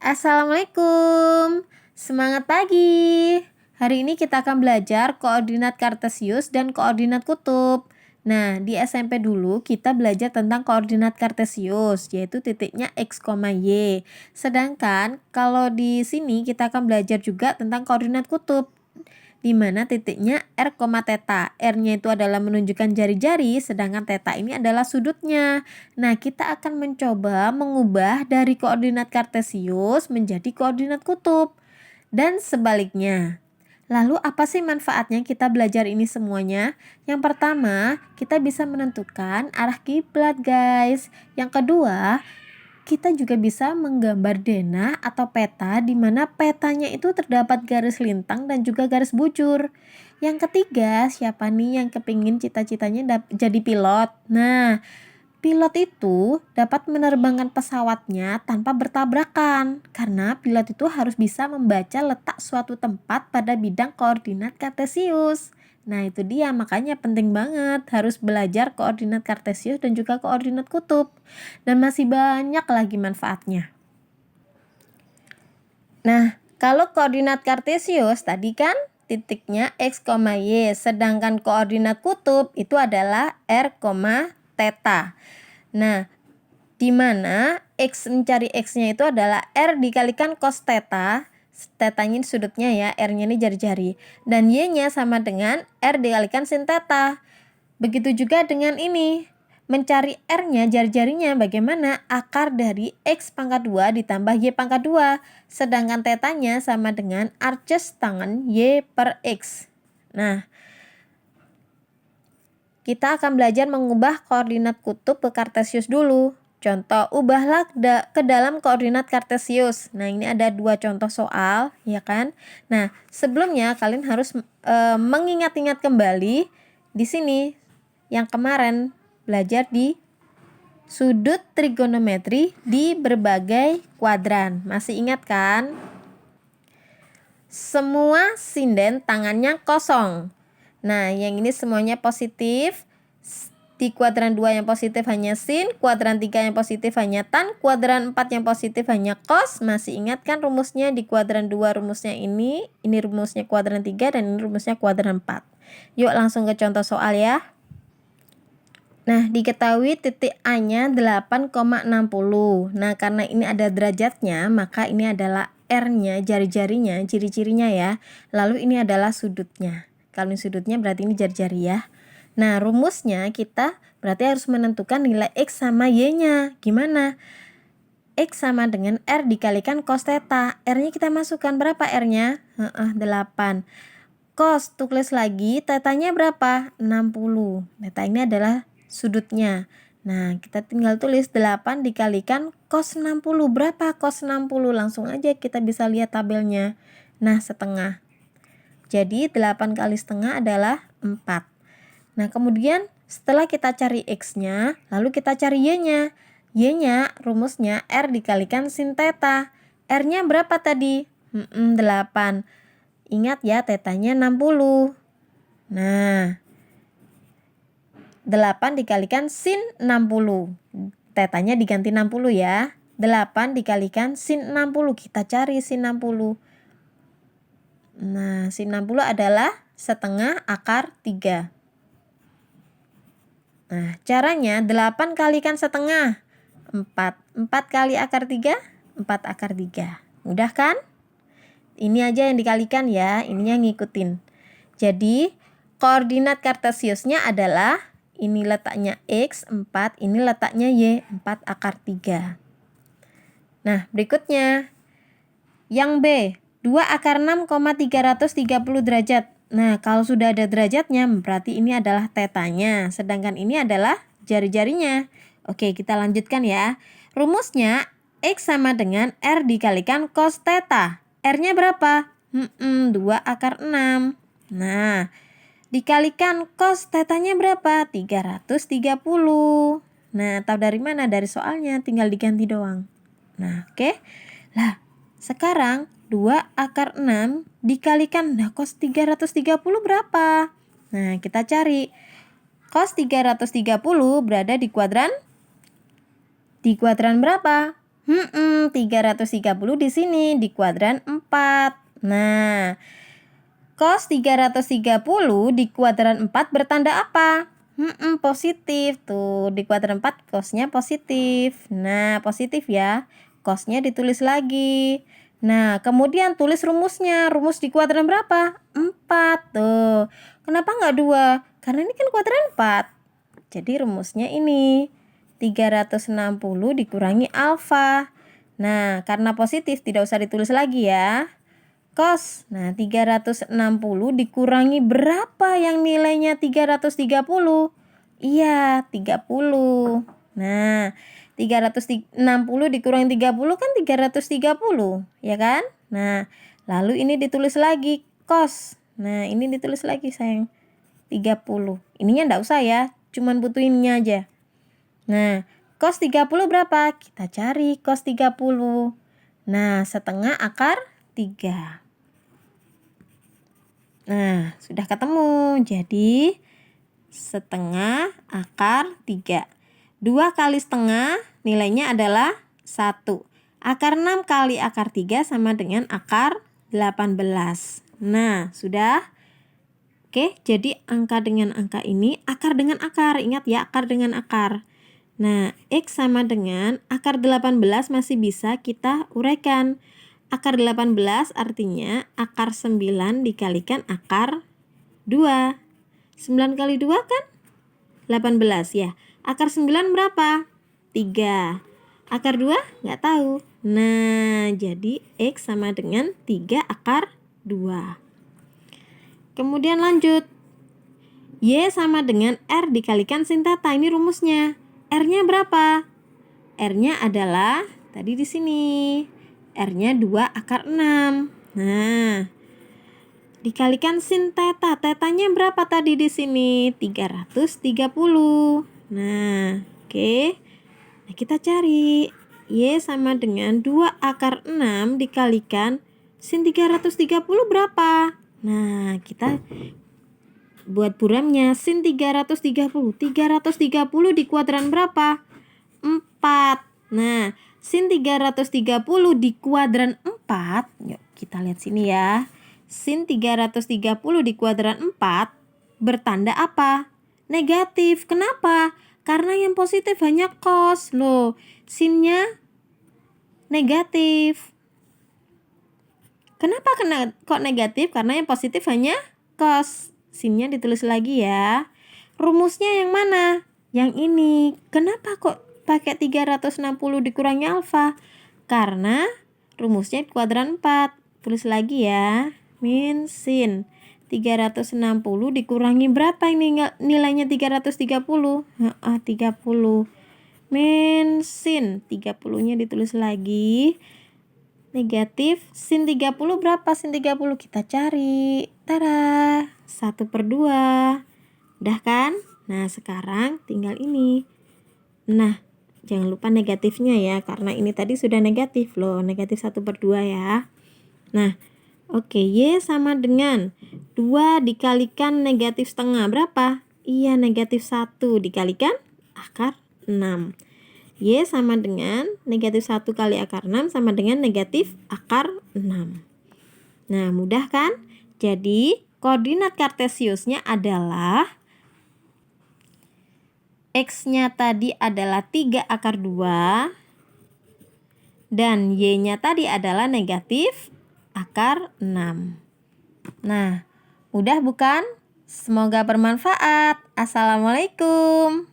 Assalamualaikum, semangat pagi. Hari ini kita akan belajar koordinat kartesius dan koordinat kutub. Nah, di SMP dulu kita belajar tentang koordinat kartesius, yaitu titiknya x, y. Sedangkan kalau di sini kita akan belajar juga tentang koordinat kutub, di mana titiknya r, theta. R-nya itu adalah menunjukkan jari-jari, sedangkan theta ini adalah sudutnya. Nah, kita akan mencoba mengubah dari koordinat kartesius menjadi koordinat kutub. Dan sebaliknya. Lalu apa sih manfaatnya kita belajar ini semuanya? Yang pertama, kita bisa menentukan arah kiblat, guys. Yang kedua, kita juga bisa menggambar denah atau peta di mana petanya itu terdapat garis lintang dan juga garis bujur. Yang ketiga, siapa nih yang kepingin cita-citanya jadi pilot? Nah, pilot itu dapat menerbangkan pesawatnya tanpa bertabrakan karena pilot itu harus bisa membaca letak suatu tempat pada bidang koordinat kartesius. Nah, itu dia, makanya penting banget harus belajar koordinat kartesius dan juga koordinat kutub. Dan masih banyak lagi manfaatnya. Nah, kalau koordinat kartesius tadi kan titiknya x, y, sedangkan koordinat kutub itu adalah r, theta. Nah, di mana x mencari x-nya itu adalah r dikalikan cos theta. Tetanya sudutnya ya, r-nya ini jari-jari. Dan y-nya sama dengan r dikalikan sin theta. Begitu juga dengan ini. Mencari r-nya jari-jarinya bagaimana? Akar dari x pangkat 2 ditambah y pangkat 2. Sedangkan tetanya sama dengan arcus tangen y per x. Nah, kita akan belajar mengubah koordinat kutub ke kartesius dulu. Contoh, ubahlah ke dalam koordinat kartesius. Nah, ini ada 2 contoh soal, ya kan? Nah, sebelumnya kalian harus mengingat-ingat kembali di sini yang kemarin belajar di sudut trigonometri di berbagai kuadran. Masih ingat kan? Semua sinden tangannya kosong. Nah, yang ini semuanya positif. Di kuadran 2 yang positif hanya sin, kuadran 3 yang positif hanya tan, kuadran 4 yang positif hanya cos. Masih ingat kan rumusnya? Di kuadran 2 rumusnya ini rumusnya kuadran 3 dan ini rumusnya kuadran 4. Yuk langsung ke contoh soal ya. Nah, diketahui titik A-nya 8,60. Nah, karena ini ada derajatnya, maka ini adalah R-nya, jari-jarinya, ciri-cirinya ya. Lalu ini adalah sudutnya. Kalau ini sudutnya berarti ini jari-jari ya. Nah, rumusnya kita berarti harus menentukan nilai X sama Y-nya. Gimana? X sama dengan R dikalikan cos theta. R-nya kita masukkan berapa R-nya? 8. Cos, tulis lagi, tetanya berapa? 60. Theta ini adalah sudutnya. Nah, kita tinggal tulis 8 dikalikan cos 60. Berapa cos 60? Langsung aja kita bisa lihat tabelnya. Nah, setengah. Jadi 8 kali setengah adalah 4. Nah, kemudian setelah kita cari X-nya, lalu kita cari Y-nya. Y-nya rumusnya R dikalikan sin theta. R-nya berapa tadi? 8. Ingat ya, tetanya 60. Nah, 8 dikalikan sin 60. Tetanya diganti 60 ya. 8 dikalikan sin 60. Kita cari sin 60. Nah, sin 60 adalah setengah akar 3. Nah, caranya 8 kalikan setengah 4. 4 kali akar 3, 4 akar 3. Mudah kan? Ini aja yang dikalikan ya, ininya ngikutin. Jadi, koordinat kartesiusnya adalah ini letaknya X 4, ini letaknya Y 4 akar 3. Nah, berikutnya. Yang B, 2 akar 6,330 derajat. Nah, kalau sudah ada derajatnya, berarti ini adalah tetanya. Sedangkan ini adalah jari-jarinya. Oke, kita lanjutkan ya. Rumusnya, X sama dengan R dikalikan cos theta. R-nya berapa? 2 akar 6. Nah, dikalikan cos tetanya berapa? 330. Nah, tahu dari mana? Dari soalnya, tinggal diganti doang. Nah, oke. Lah, sekarang 2 akar 6 dikalikan, nah cos 330 berapa? Nah, kita cari. Cos 330 berada di kuadran berapa? 330 di sini di kuadran 4. Nah, cos 330 di kuadran 4 bertanda apa? Positif. Tuh, di kuadran 4 cosnya positif. Nah, positif ya. Cosnya ditulis lagi. Nah, kemudian tulis rumusnya. Rumus di kuadran berapa? 4. Tuh. Kenapa nggak 2? Karena ini kan kuadran 4. Jadi rumusnya ini 360 dikurangi alfa. Nah, karena positif tidak usah ditulis lagi ya. Cos. Nah, 360 dikurangi berapa yang nilainya 330? Iya, 30. Nah, 360 dikurangi 30 kan 330, ya kan? Nah, lalu ini ditulis lagi cos. Nah, ini ditulis lagi sayang. 30. Ininya enggak usah ya, cuman butuh ininya aja. Nah, cos 30 berapa? Kita cari cos 30. Nah, setengah akar 3. Nah, sudah ketemu. Jadi, setengah akar 3. 2 kali setengah nilainya adalah 1. Akar 6 kali akar 3 sama dengan akar 18. Nah, sudah. Oke, jadi angka dengan angka ini akar dengan akar. Ingat ya, akar dengan akar. Nah, X sama dengan akar 18 masih bisa kita uraikan. Akar 18 artinya akar 9 dikalikan akar 2. 9 kali 2 kan 18 ya. Akar 9 berapa? 3. Akar 2 nggak tahu. Nah, jadi X sama dengan 3 akar 2. Kemudian lanjut. Y sama dengan R dikalikan sin theta. Ini rumusnya. R-nya berapa? R-nya adalah tadi di sini. R-nya 2 akar 6. Nah, dikalikan sin theta. Tetanya berapa tadi di sini? 330. Nah, oke. Nah, kita cari. Y sama dengan 2 akar 6 dikalikan sin 330 berapa? Nah, kita buat buramnya. Sin 330. 330 di kuadran berapa? 4. Nah, sin 330 di kuadran 4. Yuk, kita lihat sini ya. Sin 330 di kuadran 4 bertanda apa? Negatif. Kenapa? Karena yang positif hanya cos. Loh, sinnya negatif. Kenapa kok negatif? Karena yang positif hanya cos. Sinnya ditulis lagi ya. Rumusnya yang mana? Yang ini. Kenapa kok pakai 360 dikurangi alfa? Karena rumusnya kuadran 4. Tulis lagi ya. Min sin 360 dikurangi berapa ini nilainya 330? 30. Min sin 30-nya ditulis lagi. Negatif sin 30 berapa? Sin 30 kita cari. Tara, 1/2. Udah kan? Nah, sekarang tinggal ini. Nah, jangan lupa negatifnya ya, karena ini tadi sudah negatif loh. Negatif 1/2 ya. Nah, oke, Y sama dengan 2 dikalikan negatif setengah berapa? Iya, negatif 1 dikalikan akar 6. Y sama dengan negatif 1 kali akar 6 sama dengan negatif akar 6. Nah, mudah kan? Jadi, koordinat kartesiusnya adalah X-nya tadi adalah 3 akar 2 dan Y-nya tadi adalah negatif akar 6. Nah, mudah bukan? Semoga bermanfaat. Assalamualaikum.